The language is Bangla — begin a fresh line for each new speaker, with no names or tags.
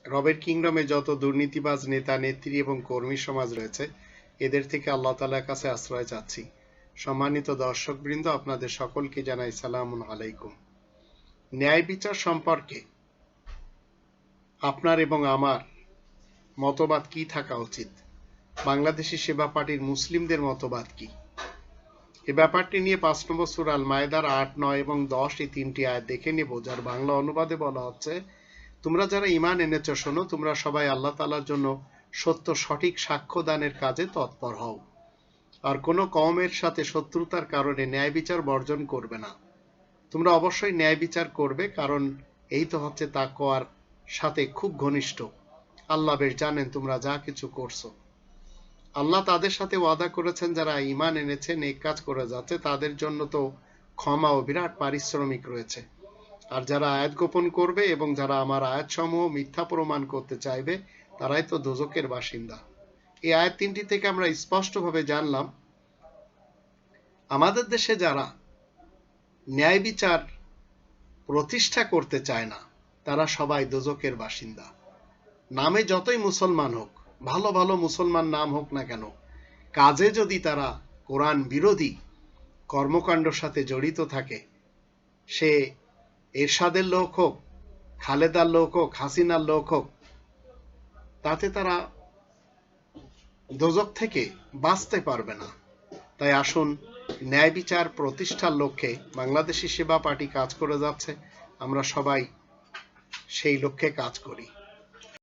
রবের কিংডমে যত দুর্নীতিবাজ নেতা নেত্রী এবং কর্মী সমাজ রয়েছে, এদের থেকে আল্লাহ তাআলার কাছে আশ্রয় চাচ্ছি। সম্মানিত দর্শকবৃন্দ, আপনাদের সকলকে জানাই সালামুন আলাইকুম। ন্যায় বিচার সম্পর্কে আপনার এবং আমার মতবাদ কি থাকা উচিত? বাংলাদেশি সেবা পার্টির মুসলিমদের মতবাদ কি? এ ব্যাপারটি নিয়ে ৫ নম্বর সূরা আল মায়েদার ৮, ৯ এবং ১০ এই ৩টি আয়াত দেখে নেব, যার বাংলা অনুবাদে বলা হচ্ছে, তোমরা যারা ঈমান এনেছ শোনো, তোমরা সবাই আল্লাহ তাআলার জন্য সত্য সঠিক সাক্ষ্য দানের কাজে তৎপর হও। আর কোনো কওমের সাথে শত্রুতার কারণে ন্যায় বিচার বর্জন করবে না। তোমরা অবশ্যই ন্যায় বিচার করবে, কারণ এই তো হচ্ছে তাকওয়ার সাথে খুব ঘনিষ্ঠ। আল্লাহ বেশ জানেন তোমরা যা কিছু করছো। আল্লাহ তাদের সাথে ওয়াদা করেছেন, যারা ঈমান এনেছে, নেক কাজ করে যাচ্ছে, তাদের জন্য তো ক্ষমা ও বিরাট পারিশ্রমিক রয়েছে। আর যারা আয়াত গোপন করবে এবং যারা আমার আয়াতসমূহ মিথ্যা প্রমাণ করতে চাইবে, তারাই তো দোজখের বাসিন্দা। এই আয়াত ৩টি থেকে আমরা স্পষ্টভাবে জানলাম, আমাদের দেশে যারা ন্যায় বিচার প্রতিষ্ঠা করতে চায় না, তারা সবাই দোজখের বাসিন্দা। নামে যতই মুসলমান হোক, ভালো ভালো মুসলমান নাম হোক না কেন, কাজে যদি তারা কোরআন বিরোধী কর্মকাণ্ডের সাথে জড়িত থাকে, সে এরশাদের লোক হোক, খালেদার লোক হোক, হাসিনার লোক হোক, তাতে তারা দোজখ থেকে বাঁচতে পারবে না। তাই আসুন, ন্যায় বিচার প্রতিষ্ঠার লক্ষ্যে বাংলাদেশি সেবা পার্টি কাজ করে যাচ্ছে, আমরা সবাই সেই লক্ষ্যে কাজ করি।